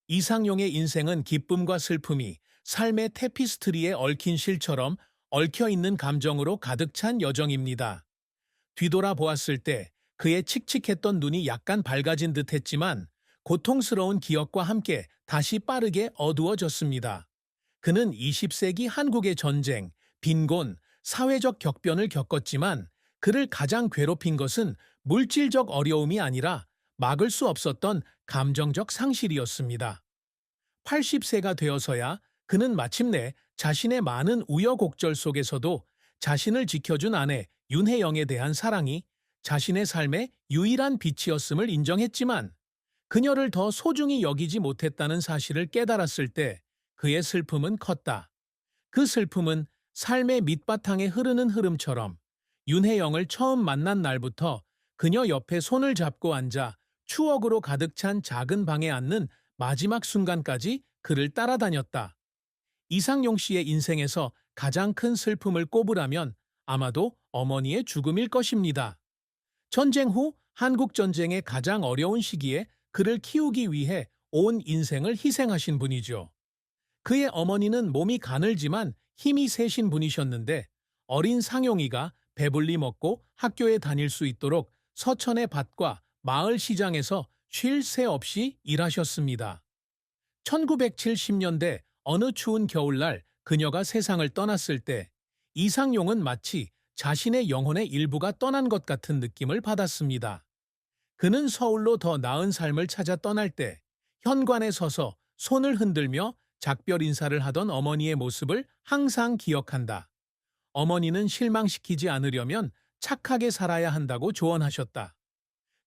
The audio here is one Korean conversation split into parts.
이상용의 인생은 기쁨과 슬픔이 삶의 테피스트리에 얽힌 실처럼 얽혀있는 감정으로 가득 찬 여정입니다. 뒤돌아 보았을 때 그의 칙칙했던 눈이 약간 밝아진 듯 했지만 고통스러운 기억과 함께 다시 빠르게 어두워졌습니다. 그는 20세기 한국의 전쟁, 빈곤, 사회적 격변을 겪었지만 그를 가장 괴롭힌 것은 물질적 어려움이 아니라 막을 수 없었던 감정적 상실이었습니다. 80세가 되어서야 그는 마침내 자신의 많은 우여곡절 속에서도 자신을 지켜준 아내 윤혜영에 대한 사랑이 자신의 삶의 유일한 빛이었음을 인정했지만 그녀를 더 소중히 여기지 못했다는 사실을 깨달았을 때 그의 슬픔은 컸다. 그 슬픔은 삶의 밑바탕에 흐르는 흐름처럼 윤혜영을 처음 만난 날부터 그녀 옆에 손을 잡고 앉아 추억으로 가득 찬 작은 방에 앉는 마지막 순간까지 그를 따라다녔다. 이상용 씨의 인생에서 가장 큰 슬픔을 꼽으라면 아마도 어머니의 죽음일 것입니다. 전쟁 후 한국전쟁의 가장 어려운 시기에 그를 키우기 위해 온 인생을 희생하신 분이죠. 그의 어머니는 몸이 가늘지만 힘이 세신 분이셨는데 어린 상용이가 배불리 먹고 학교에 다닐 수 있도록 서천의 밭과 마을 시장에서 쉴 새 없이 일하셨습니다. 1970년대 어느 추운 겨울날 그녀가 세상을 떠났을 때 이상용은 마치 자신의 영혼의 일부가 떠난 것 같은 느낌을 받았습니다. 그는 서울로 더 나은 삶을 찾아 떠날 때 현관에 서서 손을 흔들며 작별 인사를 하던 어머니의 모습을 항상 기억한다. 어머니는 실망시키지 않으려면 착하게 살아야 한다고 조언하셨다.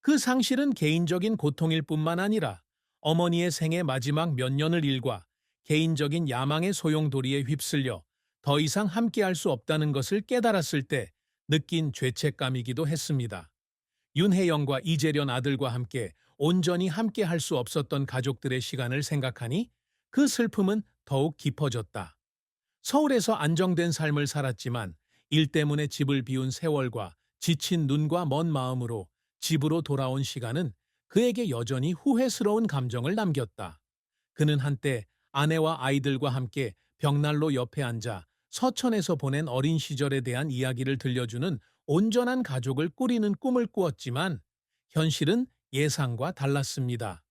그 상실은 개인적인 고통일 뿐만 아니라 어머니의 생애 마지막 몇 년을 일과 개인적인 야망의 소용돌이에 휩쓸려 더 이상 함께할 수 없다는 것을 깨달았을 때 느낀 죄책감이기도 했습니다. 윤혜영과 이재련 아들과 함께 온전히 함께할 수 없었던 가족들의 시간을 생각하니 그 슬픔은 더욱 깊어졌다. 서울에서 안정된 삶을 살았지만 일 때문에 집을 비운 세월과 지친 눈과 먼 마음으로 집으로 돌아온 시간은 그에게 여전히 후회스러운 감정을 남겼다. 그는 한때 아내와 아이들과 함께 벽난로 옆에 앉아 서천에서 보낸 어린 시절에 대한 이야기를 들려주는 온전한 가족을 꾸리는 꿈을 꾸었지만 현실은 예상과 달랐습니다.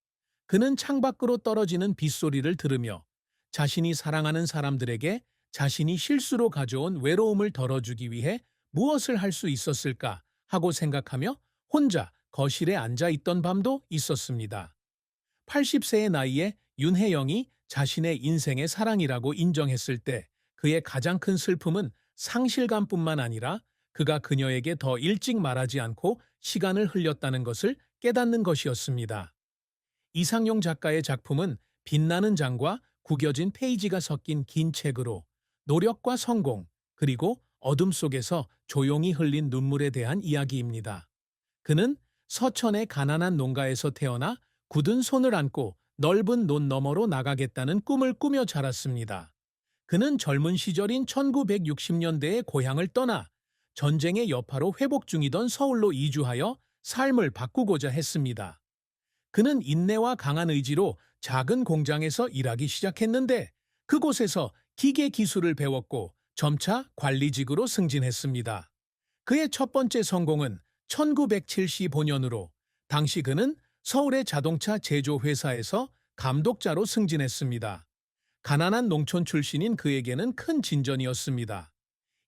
그는 창밖으로 떨어지는 빗소리를 들으며 자신이 사랑하는 사람들에게 자신이 실수로 가져온 외로움을 덜어주기 위해 무엇을 할 수 있었을까 하고 생각하며 혼자 거실에 앉아 있던 밤도 있었습니다. 80세의 나이에 윤혜영이 자신의 인생의 사랑이라고 인정했을 때 그의 가장 큰 슬픔은 상실감뿐만 아니라 그가 그녀에게 더 일찍 말하지 않고 시간을 흘렸다는 것을 깨닫는 것이었습니다. 이상용 작가의 작품은 빛나는 장과 구겨진 페이지가 섞인 긴 책으로 노력과 성공, 그리고 어둠 속에서 조용히 흘린 눈물에 대한 이야기입니다. 그는 서천의 가난한 농가에서 태어나 굳은 손을 안고 넓은 논 너머로 나가겠다는 꿈을 꾸며 자랐습니다. 그는 젊은 시절인 1960년대에 고향을 떠나 전쟁의 여파로 회복 중이던 서울로 이주하여 삶을 바꾸고자 했습니다. 그는 인내와 강한 의지로 작은 공장에서 일하기 시작했는데 그곳에서 기계 기술을 배웠고 점차 관리직으로 승진했습니다. 그의 첫 번째 성공은 1975년으로 당시 그는 서울의 자동차 제조회사에서 감독자로 승진했습니다. 가난한 농촌 출신인 그에게는 큰 진전이었습니다.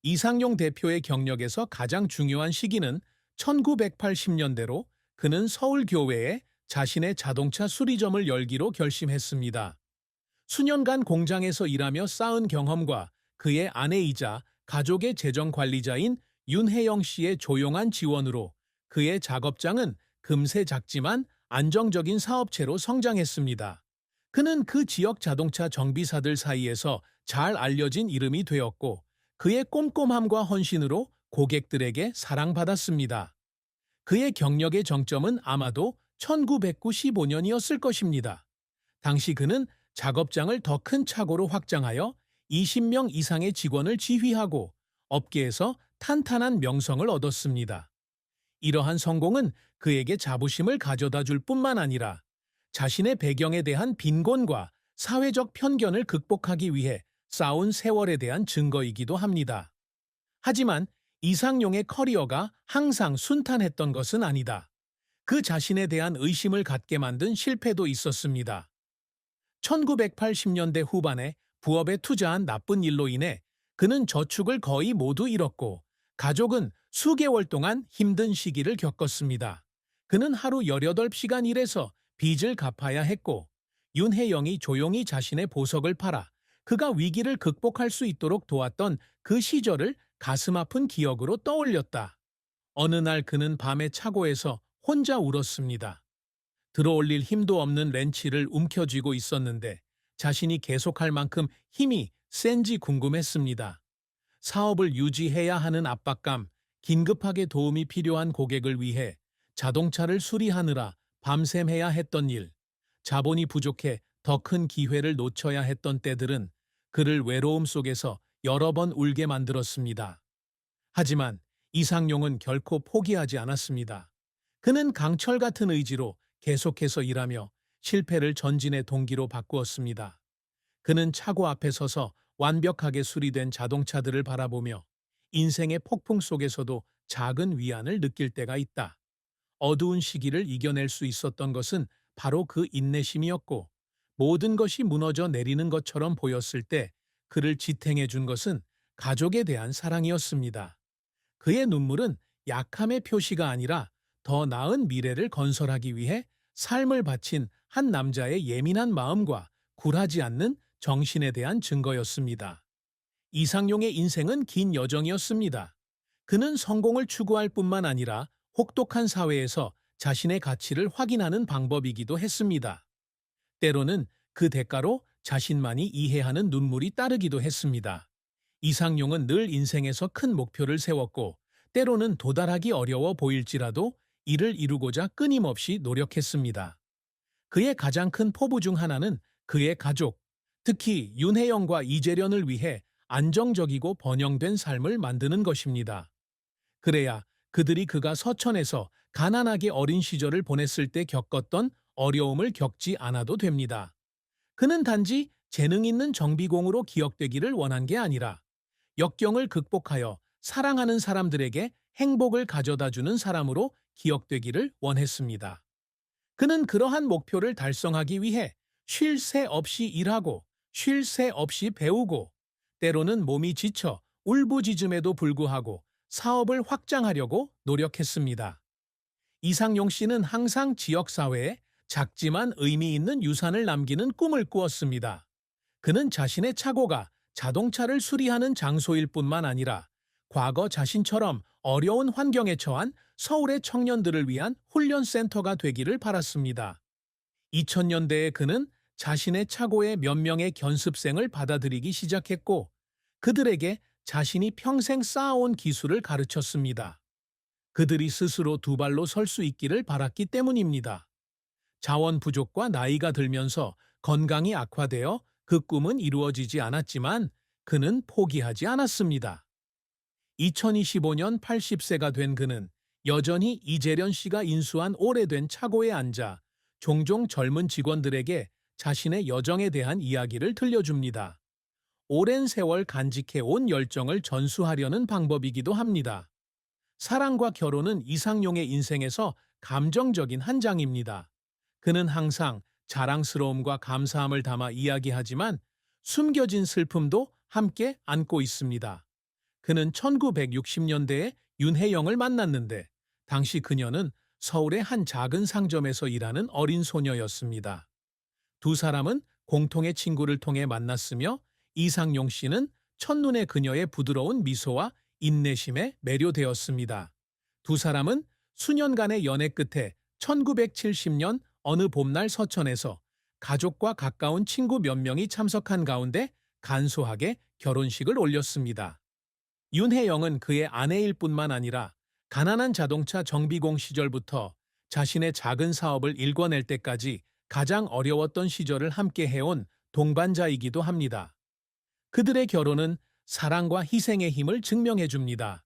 이상용 대표의 경력에서 가장 중요한 시기는 1980년대로 그는 서울교외에 자신의 자동차 수리점을 열기로 결심했습니다. 수년간 공장에서 일하며 쌓은 경험과 그의 아내이자 가족의 재정관리자인 윤혜영 씨의 조용한 지원으로 그의 작업장은 금세 작지만 안정적인 사업체로 성장했습니다. 그는 그 지역 자동차 정비사들 사이에서 잘 알려진 이름이 되었고 그의 꼼꼼함과 헌신으로 고객들에게 사랑받았습니다. 그의 경력의 정점은 아마도 1995년이었을 것입니다. 당시 그는 작업장을 더 큰 차고로 확장하여 20명 이상의 직원을 지휘하고 업계에서 탄탄한 명성을 얻었습니다. 이러한 성공은 그에게 자부심을 가져다 줄 뿐만 아니라 자신의 배경에 대한 빈곤과 사회적 편견을 극복하기 위해 쌓은 세월에 대한 증거이기도 합니다. 하지만 이상용의 커리어가 항상 순탄했던 것은 아니다. 그 자신에 대한 의심을 갖게 만든 실패도 있었습니다. 1980년대 후반에 부업에 투자한 나쁜 일로 인해 그는 저축을 거의 모두 잃었고 가족은 수개월 동안 힘든 시기를 겪었습니다. 그는 하루 18시간 일해서 빚을 갚아야 했고 윤혜영이 조용히 자신의 보석을 팔아 그가 위기를 극복할 수 있도록 도왔던 그 시절을 가슴 아픈 기억으로 떠올렸다. 어느 날 그는 밤에 차고에서 혼자 울었습니다. 들어올릴 힘도 없는 렌치를 움켜쥐고 있었는데 자신이 계속할 만큼 힘이 센지 궁금했습니다. 사업을 유지해야 하는 압박감, 긴급하게 도움이 필요한 고객을 위해 자동차를 수리하느라 밤샘 해야 했던 일, 자본이 부족해 더 큰 기회를 놓쳐야 했던 때들은 그를 외로움 속에서 여러 번 울게 만들었습니다. 하지만 이상용은 결코 포기하지 않았습니다. 그는 강철 같은 의지로 계속해서 일하며 실패를 전진의 동기로 바꾸었습니다. 그는 차고 앞에 서서 완벽하게 수리된 자동차들을 바라보며 인생의 폭풍 속에서도 작은 위안을 느낄 때가 있다. 어두운 시기를 이겨낼 수 있었던 것은 바로 그 인내심이었고 모든 것이 무너져 내리는 것처럼 보였을 때 그를 지탱해 준 것은 가족에 대한 사랑이었습니다. 그의 눈물은 약함의 표시가 아니라 더 나은 미래를 건설하기 위해 삶을 바친 한 남자의 예민한 마음과 굴하지 않는 정신에 대한 증거였습니다. 이상용의 인생은 긴 여정이었습니다. 그는 성공을 추구할 뿐만 아니라 혹독한 사회에서 자신의 가치를 확인하는 방법이기도 했습니다. 때로는 그 대가로 자신만이 이해하는 눈물이 따르기도 했습니다. 이상용은 늘 인생에서 큰 목표를 세웠고 때로는 도달하기 어려워 보일지라도 이를 이루고자 끊임없이 노력했습니다. 그의 가장 큰 포부 중 하나는 그의 가족, 특히 윤혜영과 이재련을 위해 안정적이고 번영된 삶을 만드는 것입니다. 그래야 그들이 그가 서천에서 가난하게 어린 시절을 보냈을 때 겪었던 어려움을 겪지 않아도 됩니다. 그는 단지 재능 있는 정비공으로 기억되기를 원한 게 아니라 역경을 극복하여 사랑하는 사람들에게 행복을 가져다주는 사람으로 기억되기를 원했습니다. 그는 그러한 목표를 달성하기 위해 쉴 새 없이 일하고 쉴 새 없이 배우고 때로는 몸이 지쳐 울부짖음에도 불구하고 사업을 확장하려고 노력했습니다. 이상용 씨는 항상 지역사회에 작지만 의미 있는 유산을 남기는 꿈을 꾸었습니다. 그는 자신의 차고가 자동차를 수리하는 장소일 뿐만 아니라 과거 자신처럼 어려운 환경에 처한 서울의 청년들을 위한 훈련센터가 되기를 바랐습니다. 2000년대에 그는 자신의 차고에 몇 명의 견습생을 받아들이기 시작했고 그들에게 자신이 평생 쌓아온 기술을 가르쳤습니다. 그들이 스스로 두 발로 설 수 있기를 바랐기 때문입니다. 자원 부족과 나이가 들면서 건강이 악화되어 그 꿈은 이루어지지 않았지만 그는 포기하지 않았습니다. 2025년 80세가 된 그는 여전히 이재련 씨가 인수한 오래된 차고에 앉아 종종 젊은 직원들에게 자신의 여정에 대한 이야기를 들려줍니다. 오랜 세월 간직해온 열정을 전수하려는 방법이기도 합니다. 사랑과 결혼은 이상용의 인생에서 감정적인 한 장입니다. 그는 항상 자랑스러움과 감사함을 담아 이야기하지만 숨겨진 슬픔도 함께 안고 있습니다. 그는 1960년대에 윤혜영을 만났는데 당시 그녀는 서울의 한 작은 상점에서 일하는 어린 소녀였습니다. 두 사람은 공통의 친구를 통해 만났으며 이상용 씨는 첫눈에 그녀의 부드러운 미소와 인내심에 매료되었습니다. 두 사람은 수년간의 연애 끝에 1970년 어느 봄날 서천에서 가족과 가까운 친구 몇 명이 참석한 가운데 간소하게 결혼식을 올렸습니다. 윤혜영은 그의 아내일 뿐만 아니라 가난한 자동차 정비공 시절부터 자신의 작은 사업을 일궈낼 때까지 가장 어려웠던 시절을 함께 해온 동반자이기도 합니다. 그들의 결혼은 사랑과 희생의 힘을 증명해 줍니다.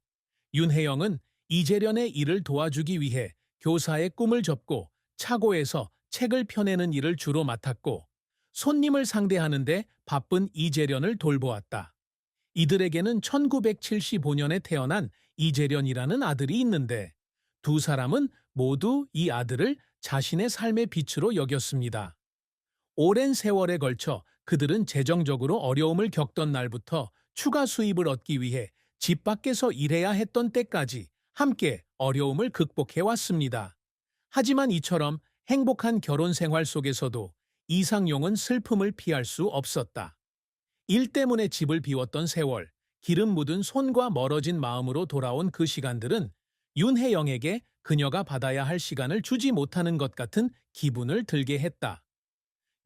윤혜영은 이재련의 일을 도와주기 위해 교사의 꿈을 접고 차고에서 책을 펴내는 일을 주로 맡았고 손님을 상대하는데 바쁜 이재련을 돌보았다. 이들에게는 1975년에 태어난 이재련이라는 아들이 있는데 두 사람은 모두 이 아들을 자신의 삶의 빛으로 여겼습니다. 오랜 세월에 걸쳐 그들은 재정적으로 어려움을 겪던 날부터 추가 수입을 얻기 위해 집 밖에서 일해야 했던 때까지 함께 어려움을 극복해 왔습니다. 하지만 이처럼 행복한 결혼 생활 속에서도 이상용은 슬픔을 피할 수 없었다. 일 때문에 집을 비웠던 세월, 기름 묻은 손과 멀어진 마음으로 돌아온 그 시간들은 윤혜영에게 그녀가 받아야 할 시간을 주지 못하는 것 같은 기분을 들게 했다.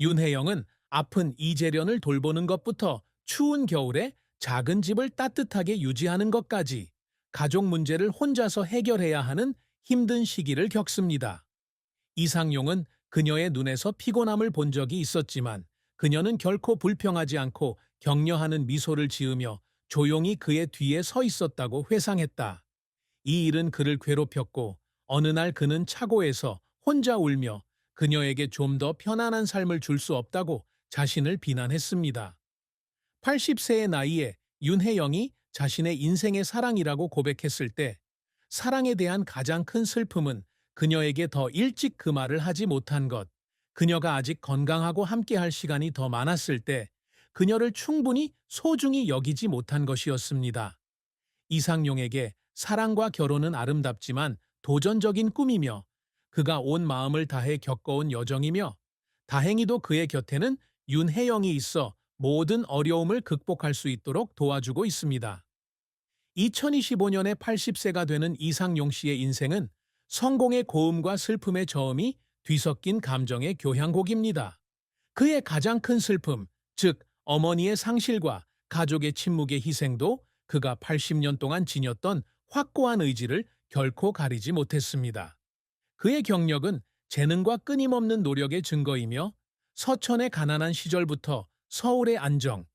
윤혜영은 아픈 이재련을 돌보는 것부터 추운 겨울에 작은 집을 따뜻하게 유지하는 것까지 가족 문제를 혼자서 해결해야 하는 힘든 시기를 겪습니다. 이상용은 그녀의 눈에서 피곤함을 본 적이 있었지만 그녀는 결코 불평하지 않고 격려하는 미소를 지으며 조용히 그의 뒤에 서 있었다고 회상했다. 이 일은 그를 괴롭혔고 어느 날 그는 차고에서 혼자 울며 그녀에게 좀 더 편안한 삶을 줄 수 없다고 자신을 비난했습니다. 80세의 나이에 윤혜영이 자신의 인생의 사랑이라고 고백했을 때 사랑에 대한 가장 큰 슬픔은 그녀에게 더 일찍 그 말을 하지 못한 것, 그녀가 아직 건강하고 함께할 시간이 더 많았을 때 그녀를 충분히 소중히 여기지 못한 것이었습니다. 이상용에게 사랑과 결혼은 아름답지만 도전적인 꿈이며 그가 온 마음을 다해 겪어온 여정이며 다행히도 그의 곁에는 윤혜영이 있어 모든 어려움을 극복할 수 있도록 도와주고 있습니다. 2025년에 80세가 되는 이상용 씨의 인생은 성공의 고음과 슬픔의 저음이 뒤섞인 감정의 교향곡입니다. 그의 가장 큰 슬픔, 즉 어머니의 상실과 가족의 침묵의 희생도 그가 80년 동안 지녔던 확고한 의지를 결코 가리지 못했습니다. 그의 경력은 재능과 끊임없는 노력의 증거이며 서천의 가난한 시절부터 서울의 안정,